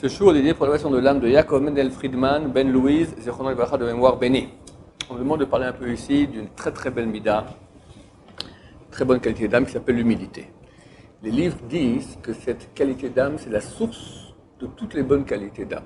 Ce jour est dédié pour l'élévation de l'âme de Yaakov Mendel Friedman, Ben Louise, Zichrono Livracha de mémoire bénie. On me demande de parler un peu ici d'une très très belle mida, très bonne qualité d'âme qui s'appelle l'humilité. Les livres disent que cette qualité d'âme, c'est la source de toutes les bonnes qualités d'âme.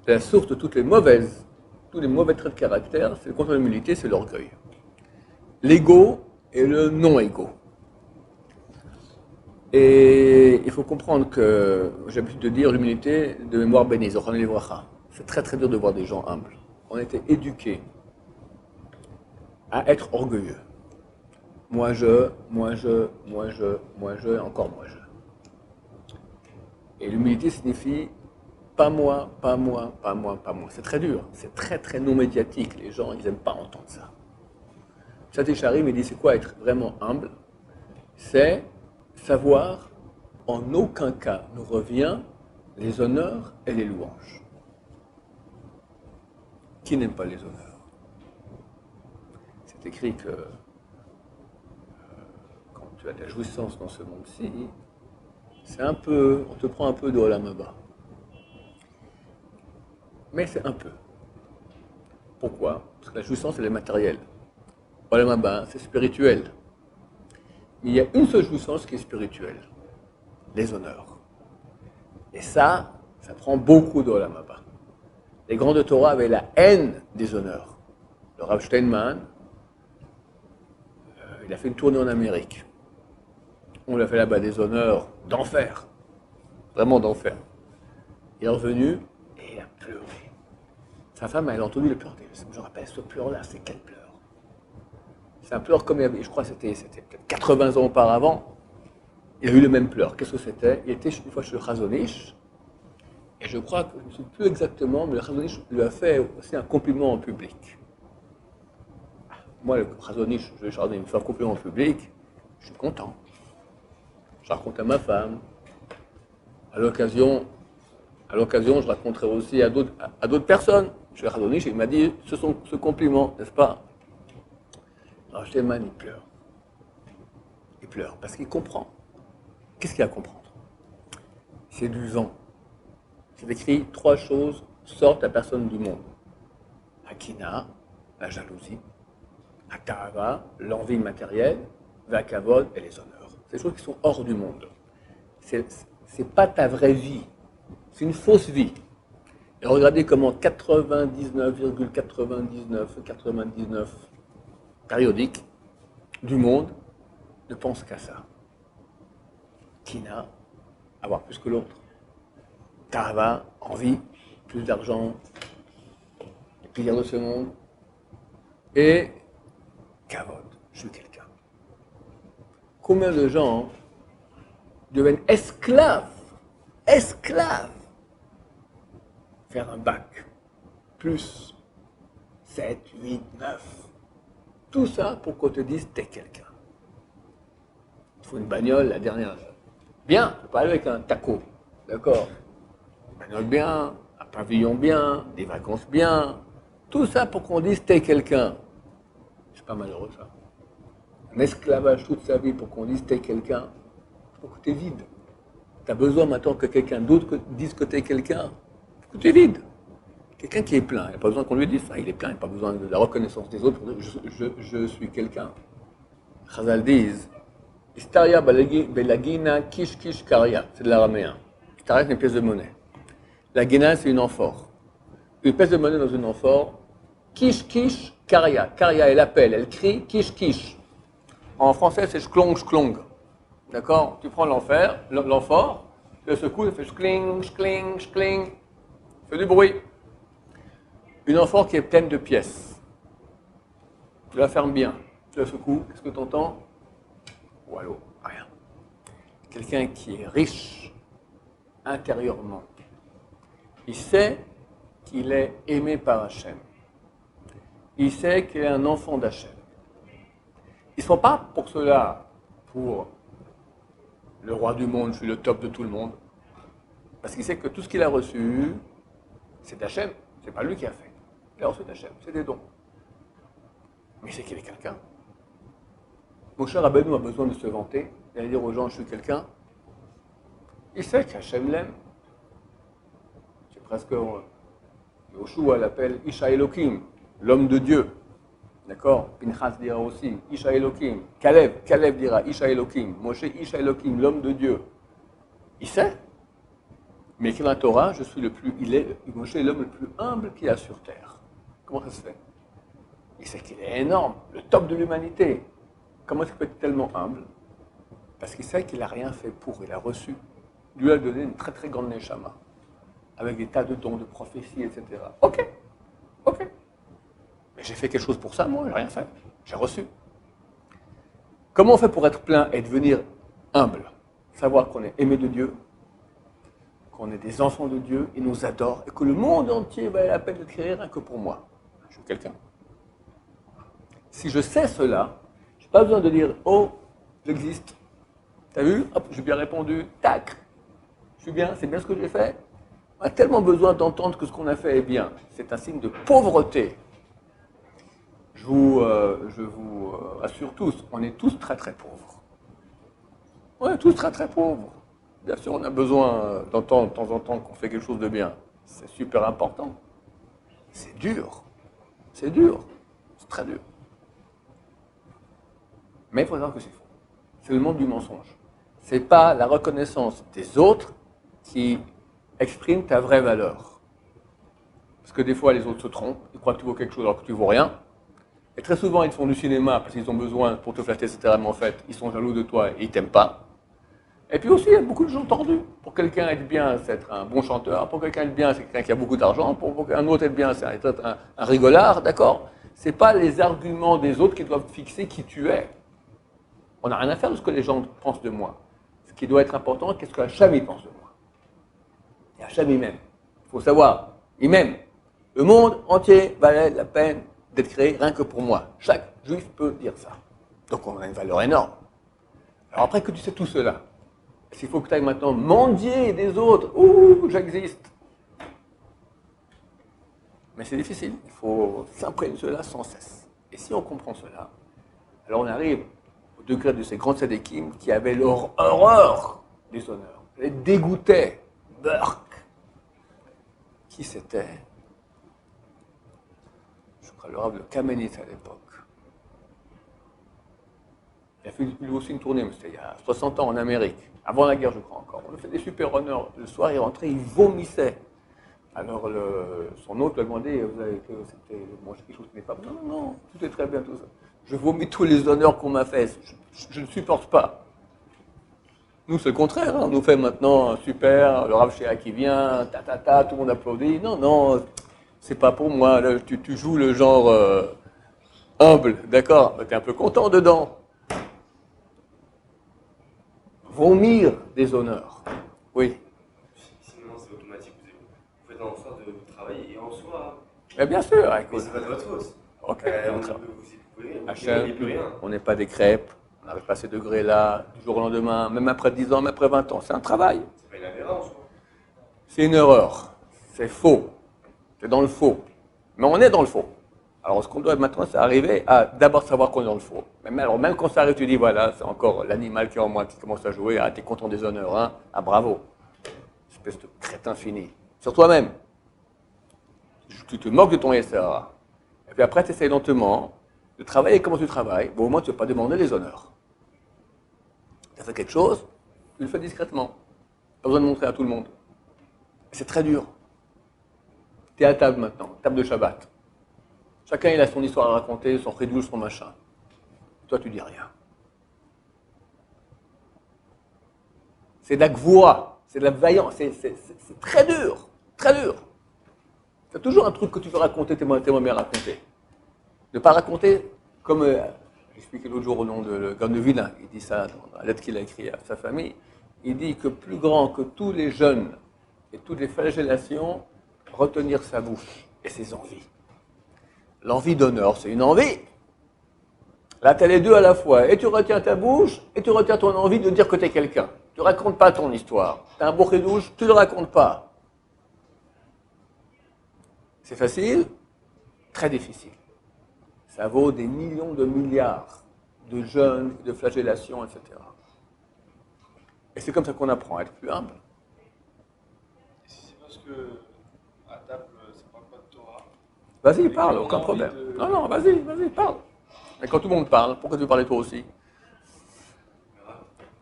C'est la source de toutes les mauvaises, tous les mauvais traits de caractère, c'est le contraire de l'humilité, c'est l'orgueil. L'ego et le non-ego. Et il faut comprendre que, j'ai l'habitude de dire, l'humilité de mémoire bénie, Zichrono Livracha. C'est très très dur de voir des gens humbles. On a été éduqués à être orgueilleux. Moi je, encore moi je. Et l'humilité signifie pas moi, pas moi, pas moi, pas moi. C'est très dur, c'est très très non médiatique. Les gens, ils n'aiment pas entendre ça. Sati Charim, il dit c'est quoi être vraiment humble? C'est savoir en aucun cas nous revient les honneurs et les louanges. Qui n'aime pas les honneurs? C'est écrit que quand tu as de la jouissance dans ce monde-ci, c'est un peu, on te prend un peu de Olam Haba. Mais c'est un peu. Pourquoi? Parce que la jouissance, elle est matérielle. Olam Haba, c'est spirituel. Mais il y a une seule jouissance qui est spirituelle, les honneurs. Et ça prend beaucoup de Olam Haba. Les grands de Torah avaient la haine des honneurs. Le Rav Steinman, il a fait une tournée en Amérique. On lui a fait là-bas des honneurs d'enfer. Vraiment d'enfer. Il est revenu et il a pleuré. Sa femme, elle a entendu le pleur. Je me rappelle, ce pleur-là, c'est quel pleur? C'est un pleur comme il y avait, je crois que c'était peut-être 80 ans auparavant. Il a eu le même pleur. Qu'est-ce que c'était? Il était une fois chez le Chazon Ish. Et je crois que je ne sais plus exactement, mais le Chazon Ish lui a fait aussi un compliment en public. Moi, le Chazon Ish, je lui me fait un compliment en public, je suis content. Je raconte à ma femme. À l'occasion, je raconterai aussi à d'autres personnes. Je suis Chazon Ish, il m'a dit ce compliment, n'est-ce pas? Alors Stéman, il pleure. Il pleure parce qu'il comprend. Qu'est-ce qu'il y a à comprendre? C'est du vent. C'est écrit 3 choses sortent la personne du monde. Akina, la jalousie. Akava, l'envie matérielle. Vakavod et les honneurs. C'est des choses qui sont hors du monde. C'est pas ta vraie vie. C'est une fausse vie. Et regardez comment 99,9999 périodiques du monde ne pensent qu'à ça. Kina, avoir plus que l'autre. Tahava, envie, plus d'argent, les plaisirs de ce monde. Et Kavod, je suis quelqu'un. Combien de gens deviennent esclaves, faire un bac, plus 7, 8, 9. Tout ça pour qu'on te dise t'es quelqu'un. Il faut une bagnole, la dernière. Bien, tu peux pas aller avec un taco, d'accord? Une bagnole bien, un pavillon bien, des vacances bien. Tout ça pour qu'on dise t'es quelqu'un. C'est pas malheureux ça. Un esclavage toute sa vie pour qu'on dise t'es quelqu'un. Pour que t'es vide. Tu as besoin maintenant que quelqu'un d'autre dise que t'es quelqu'un. Pour que t'es vide. Quelqu'un qui est plein, il n'y a pas besoin qu'on lui dise ça, il est plein, il n'y a pas besoin de la reconnaissance des autres pour dire je suis quelqu'un. Chazal disent Istaria belagina kish kish karia, c'est de l'araméen. Istaria c'est une pièce de monnaie. La guina c'est une amphore. Une pièce de monnaie dans une amphore, kish kish karia. Karia elle appelle, elle crie kish kish. En français c'est shklong shklong. D'accord? Tu prends l'amphore, tu le secoues, ça fait shkling shkling shkling. Ça fait du bruit. Une amphore qui est pleine de pièces. Tu la fermes bien, tu la secoues, qu'est-ce que tu entends? Wallo, rien. Quelqu'un qui est riche intérieurement, il sait qu'il est aimé par Hachem. Il sait qu'il est un enfant d'Hachem. Il ne se prend pas pour cela, pour le roi du monde, je suis le top de tout le monde. Parce qu'il sait que tout ce qu'il a reçu, c'est d'Hachem, c'est pas lui qui a fait. Il a reçu d'Hachem, c'est des dons. Mais il sait qu'il est quelqu'un. Moshe Rabbeinu a besoin de se vanter, d'aller dire aux gens je suis quelqu'un. Il sait qu'Hachem l'aime. presque, Yoshua l'appelle Isha Elohim, l'homme de Dieu. D'accord? Pinchas dira aussi Isha Elohim. Caleb dira Isha Elohim. Moshe Isha Elohim, l'homme de Dieu. Il sait. Mais écrit dans la Torah, Moshe est l'homme le plus humble qu'il y a sur terre. Comment ça se fait? Il sait qu'il est énorme, le top de l'humanité. Comment est-ce qu'il peut être tellement humble? Parce qu'il sait qu'il n'a rien fait pour, il a reçu. Dieu a donné une très très grande neshama, avec des tas de dons, de prophéties, etc. Ok. Mais j'ai fait quelque chose pour ça, moi, j'ai rien fait. J'ai reçu. Comment on fait pour être plein et devenir humble? Savoir qu'on est aimé de Dieu, qu'on est des enfants de Dieu, il nous adore, et que le monde entier valait la peine de créer rien que pour moi. Je suis quelqu'un. Si je sais cela, je n'ai pas besoin de dire « Oh, j'existe ». T'as vu? Hop, j'ai bien répondu. Tac. Je suis bien, c'est bien ce que j'ai fait. On a tellement besoin d'entendre que ce qu'on a fait est bien. C'est un signe de pauvreté. Je vous rassure tous, on est tous très très pauvres. On est tous très très pauvres. Bien sûr, on a besoin d'entendre de temps en temps qu'on fait quelque chose de bien. C'est super important. C'est dur. C'est dur. C'est très dur. Mais il faut savoir que c'est faux. C'est le monde du mensonge. Ce n'est pas la reconnaissance des autres qui exprime ta vraie valeur. Parce que des fois, les autres se trompent, ils croient que tu vaux quelque chose alors que tu ne vaux rien. Et très souvent, ils te font du cinéma parce qu'ils ont besoin pour te flatter, etc. Mais en fait, ils sont jaloux de toi et ils ne t'aiment pas. Et puis aussi, il y a beaucoup de gens tordus. Pour quelqu'un être bien, c'est être un bon chanteur. Pour quelqu'un être bien, c'est quelqu'un qui a beaucoup d'argent. Pour un autre être bien, c'est être un rigolard, d'accord? Ce n'est pas les arguments des autres qui doivent fixer qui tu es. On n'a rien à faire de ce que les gens pensent de moi. Ce qui doit être important, qu'est-ce que Hachem pense de moi. Et Hachem il m'aime. Il faut savoir, il m'aime. Le monde entier valait la peine d'être créé rien que pour moi. Chaque juif peut dire ça. Donc on a une valeur énorme. Alors après que tu sais tout cela, s'il faut que tu ailles maintenant mendier des autres, ouh, j'existe. Mais c'est difficile, il faut s'imprégner de cela sans cesse. Et si on comprend cela, alors on arrive au degré de ces grands tzadikim qui avaient leur horreur des honneurs, les dégoûtaient. Burk. Qui c'était? Je crois le Rav de Kamenitz à l'époque. Il a fait lui aussi une tournée, mais c'était il y a 60 ans en Amérique, avant la guerre je crois encore. On a fait des super honneurs. Le soir il rentrait, il vomissait. Alors son hôte lui a demandé, vous avez que c'était manger quelque chose qui n'est pas bon? Non, tout est très bien, tout ça. Je vomis tous les honneurs qu'on m'a fait, je ne supporte pas. Nous c'est le contraire, hein. On nous fait maintenant super, le Rav Shea qui vient, tout le monde applaudit. Non, c'est pas pour moi, là, tu joues le genre humble, d'accord, tu es un peu content dedans. Vomir des honneurs, oui. Sinon, c'est automatique. Vous faites en sorte de travailler en soi. Mais bien sûr, Mais écoute. c'est pas de votre faute. Ok. Vous On n'est pas des crêpes, on n'arrive pas à ces degrés-là, du jour au lendemain, même après 10 ans, même après 20 ans. C'est un travail. C'est pas une aberrance. C'est une erreur. C'est faux. C'est dans le faux. Mais on est dans le faux. Alors ce qu'on doit maintenant, c'est arriver à d'abord savoir qu'on est dans le faux. Même quand ça arrive, tu dis, voilà, c'est encore l'animal qui est en moi qui commence à jouer. Ah, t'es content des honneurs, hein? Ah, bravo. Espèce de crétin fini. Sur toi-même. Tu te moques de ton SRA. Et puis après, tu essaies lentement de travailler comment tu travailles. Bon, au moins, tu ne vas pas demander les honneurs. Tu as fait quelque chose, tu le fais discrètement. Pas besoin de montrer à tout le monde. C'est très dur. Tu es à table maintenant, table de Shabbat. Chacun il a son histoire à raconter, son ridouche, son machin. Toi, tu dis rien. C'est de la gvoura, c'est de la vaillance, c'est très dur, très dur. Tu as toujours un truc que tu veux raconter, t'aimerais bien raconter. Ne pas raconter comme, j'expliquais l'autre jour au nom de Gaon de Villain, il dit ça dans la lettre qu'il a écrite à sa famille, il dit que plus grand que tous les jeunes et toutes les flagellations, retenir sa bouche et ses envies. L'envie d'honneur, c'est une envie. Là, tu as les deux à la fois. Et tu retiens ta bouche, et tu retiens ton envie de dire que tu es quelqu'un. Tu ne racontes pas ton histoire. Tu as un beau ridouche, tu ne le racontes pas. C'est facile, très difficile. Ça vaut des millions de milliards de jeunes, de flagellations, etc. Et c'est comme ça qu'on apprend à être plus humble. C'est parce que à table, ça parle pas de Torah. Vas-y, Et parle, qu'on a aucun envie problème. de- Non, vas-y, parle. Et quand tout le monde parle, pourquoi tu veux parler toi aussi? Mais Rav,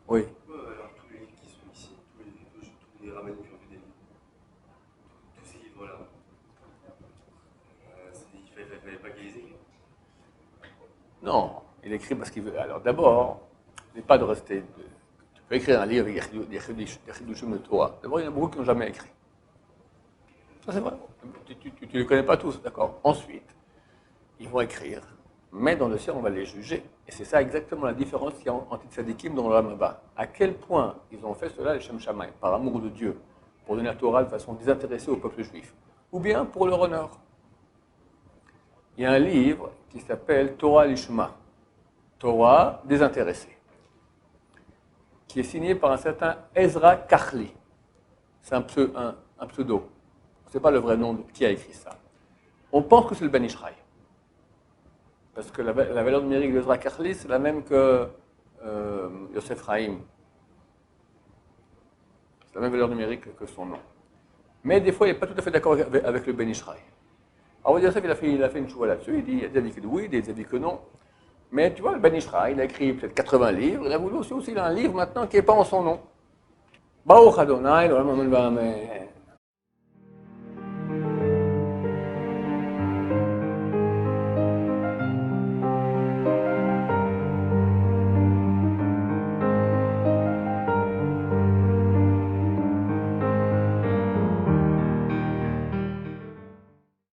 Oui. pourquoi alors tous les livres qui sont ici, tous les livres, tous les rabbins qui ont fait des livres, tous ces livres-là, il fallait pas qu'ils les écrivent. Non, il écrit parce qu'il veut. Alors d'abord, n'est pas de rester. Tu peux écrire un livre avec des chidushim de Torah. D'abord, il y en a beaucoup qui n'ont jamais écrit. Ça, c'est vrai. Tu ne les connais pas tous, d'accord. Ensuite, ils vont écrire, mais dans le ciel, on va les juger. Et c'est ça exactement la différence qu'il y a entre tzadikim dans le Ramaba. À quel point ils ont fait cela, les Shem Shamaï, par amour de Dieu, pour donner la Torah de façon désintéressée au peuple juif, ou bien pour leur honneur. Il y a un livre qui s'appelle Torah Lishma, Torah désintéressée, qui est signé par un certain Ezra Kachli. C'est un pseudo. On ne sait pas le vrai nom de qui a écrit ça. On pense que c'est le Ben Ishraï. Parce que la valeur numérique de Ezra Kachli, c'est la même que Yosef Chaim. C'est la même valeur numérique que son nom. Mais des fois, il n'est pas tout à fait d'accord avec le Ben Ishraï. Alors, Yosef, il a fait une choix là-dessus. Il dit, il a dit que oui, il a dit que non. Mais tu vois, le Ben Ishraï, il a écrit peut-être 80 livres. Il a voulu aussi, il a un livre maintenant qui n'est pas en son nom. Baruch Adonai, l'olam amen v'amen.